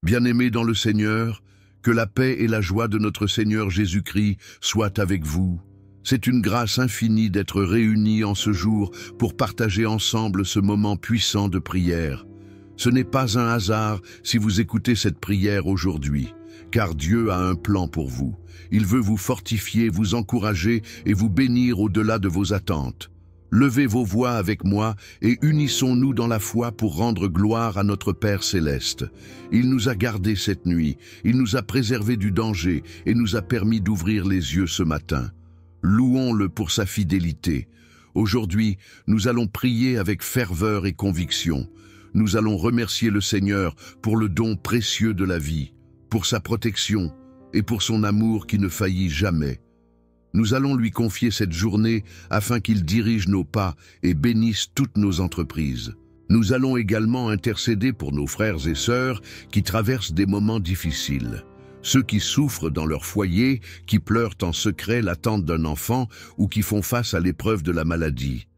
Bien-aimés dans le Seigneur, que la paix et la joie de notre Seigneur Jésus-Christ soient avec vous. C'est une grâce infinie d'être réunis en ce jour pour partager ensemble ce moment puissant de prière. Ce n'est pas un hasard si vous écoutez cette prière aujourd'hui, car Dieu a un plan pour vous. Il veut vous fortifier, vous encourager et vous bénir au-delà de vos attentes. Levez vos voix avec moi et unissons-nous dans la foi pour rendre gloire à notre Père céleste. Il nous a gardés cette nuit, il nous a préservés du danger et nous a permis d'ouvrir les yeux ce matin. Louons-le pour sa fidélité. Aujourd'hui, nous allons prier avec ferveur et conviction. Nous allons remercier le Seigneur pour le don précieux de la vie, pour sa protection et pour son amour qui ne faillit jamais. Nous allons lui confier cette journée afin qu'il dirige nos pas et bénisse toutes nos entreprises. Nous allons également intercéder pour nos frères et sœurs qui traversent des moments difficiles. Ceux qui souffrent dans leur foyer, qui pleurent en secret l'attente d'un enfant ou qui font face à l'épreuve de la maladie.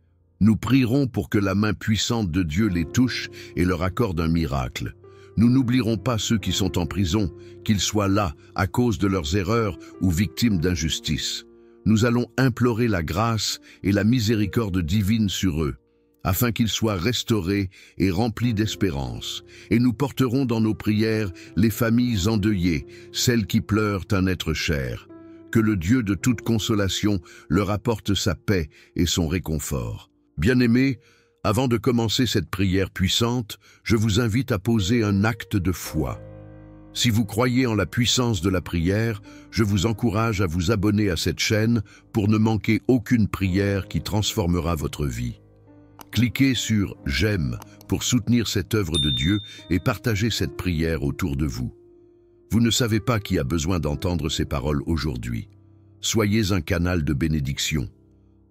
Nous prierons pour que la main puissante de Dieu les touche et leur accorde un miracle. Nous n'oublierons pas ceux qui sont en prison, qu'ils soient là à cause de leurs erreurs ou victimes d'injustice. Nous allons implorer la grâce et la miséricorde divine sur eux, afin qu'ils soient restaurés et remplis d'espérance. Et nous porterons dans nos prières les familles endeuillées, celles qui pleurent un être cher. Que le Dieu de toute consolation leur apporte sa paix et son réconfort. Bien-aimés, avant de commencer cette prière puissante, je vous invite à poser un acte de foi. Si vous croyez en la puissance de la prière, je vous encourage à vous abonner à cette chaîne pour ne manquer aucune prière qui transformera votre vie. Cliquez sur « J'aime » pour soutenir cette œuvre de Dieu et partager cette prière autour de vous. Vous ne savez pas qui a besoin d'entendre ces paroles aujourd'hui. Soyez un canal de bénédiction.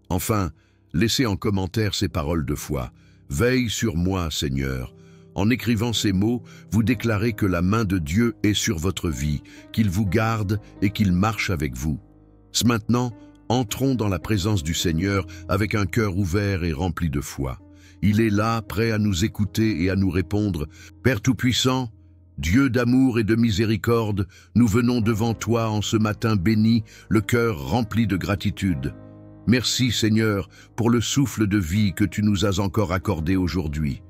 Enfin, laissez en commentaire ces paroles de foi. « Veille sur moi, Seigneur ». En écrivant ces mots, vous déclarez que la main de Dieu est sur votre vie, qu'il vous garde et qu'il marche avec vous. Maintenant, entrons dans la présence du Seigneur avec un cœur ouvert et rempli de foi. Il est là, prêt à nous écouter et à nous répondre. Père Tout-Puissant, Dieu d'amour et de miséricorde, nous venons devant toi en ce matin béni, le cœur rempli de gratitude. Merci Seigneur pour le souffle de vie que tu nous as encore accordé aujourd'hui.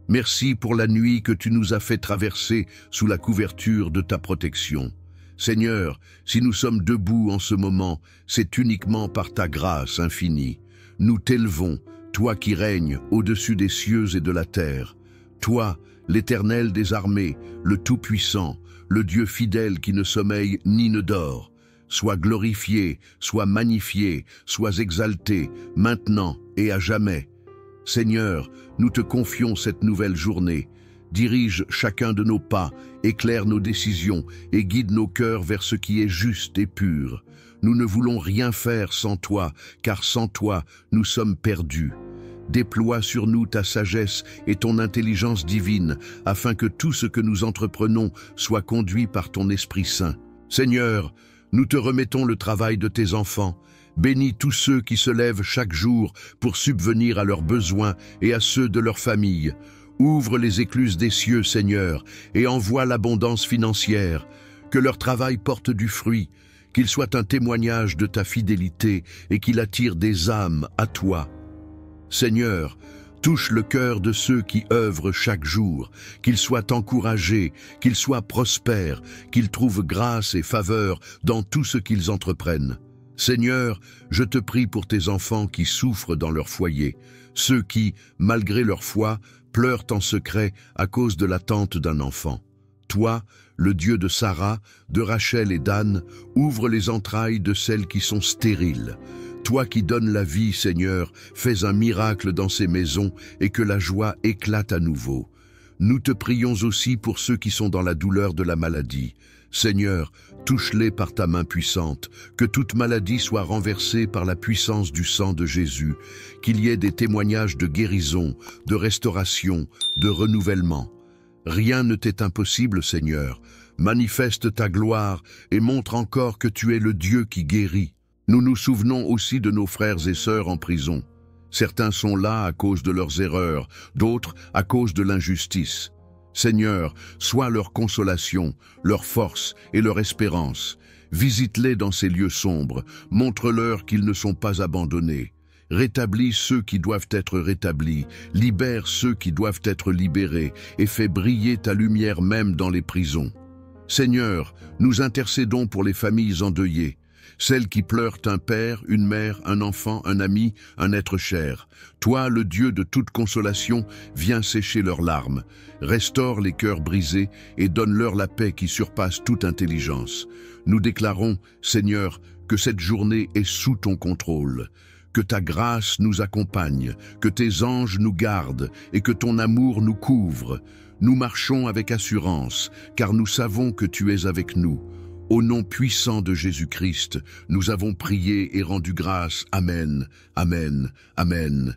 Merci pour la nuit que tu nous as fait traverser sous la couverture de ta protection. Seigneur, si nous sommes debout en ce moment, c'est uniquement par ta grâce infinie. Nous t'élevons, toi qui règnes au-dessus des cieux et de la terre. Toi, l'Éternel des armées, le Tout-Puissant, le Dieu fidèle qui ne sommeille ni ne dort. Sois glorifié, sois magnifié, sois exalté, maintenant et à jamais. Seigneur, nous te confions cette nouvelle journée. Dirige chacun de nos pas, éclaire nos décisions et guide nos cœurs vers ce qui est juste et pur. Nous ne voulons rien faire sans toi, car sans toi, nous sommes perdus. Déploie sur nous ta sagesse et ton intelligence divine, afin que tout ce que nous entreprenons soit conduit par ton Esprit Saint. Seigneur, nous te remettons le travail de tes enfants. Bénis tous ceux qui se lèvent chaque jour pour subvenir à leurs besoins et à ceux de leur famille. Ouvre les écluses des cieux, Seigneur, et envoie l'abondance financière. Que leur travail porte du fruit, qu'il soit un témoignage de ta fidélité et qu'il attire des âmes à toi. Seigneur, touche le cœur de ceux qui œuvrent chaque jour, qu'ils soient encouragés, qu'ils soient prospères, qu'ils trouvent grâce et faveur dans tout ce qu'ils entreprennent. Seigneur, je te prie pour tes enfants qui souffrent dans leur foyer, ceux qui, malgré leur foi, pleurent en secret à cause de l'attente d'un enfant. Toi, le Dieu de Sarah, de Rachel et d'Anne, ouvre les entrailles de celles qui sont stériles. Toi qui donnes la vie, Seigneur, fais un miracle dans ces maisons et que la joie éclate à nouveau. Nous te prions aussi pour ceux qui sont dans la douleur de la maladie. Seigneur, touche-les par ta main puissante, que toute maladie soit renversée par la puissance du sang de Jésus, qu'il y ait des témoignages de guérison, de restauration, de renouvellement. Rien ne t'est impossible, Seigneur. Manifeste ta gloire et montre encore que tu es le Dieu qui guérit. Nous nous souvenons aussi de nos frères et sœurs en prison. Certains sont là à cause de leurs erreurs, d'autres à cause de l'injustice. Seigneur, sois leur consolation, leur force et leur espérance. Visite-les dans ces lieux sombres, montre-leur qu'ils ne sont pas abandonnés. Rétablis ceux qui doivent être rétablis, libère ceux qui doivent être libérés et fais briller ta lumière même dans les prisons. Seigneur, nous intercédons pour les familles endeuillées, celles qui pleurent un père, une mère, un enfant, un ami, un être cher. Toi, le Dieu de toute consolation, viens sécher leurs larmes, restaure les cœurs brisés et donne-leur la paix qui surpasse toute intelligence. Nous déclarons, Seigneur, que cette journée est sous ton contrôle. Que ta grâce nous accompagne, que tes anges nous gardent et que ton amour nous couvre. Nous marchons avec assurance, car nous savons que tu es avec nous. Au nom puissant de Jésus-Christ, nous avons prié et rendu grâce. Amen, Amen, Amen.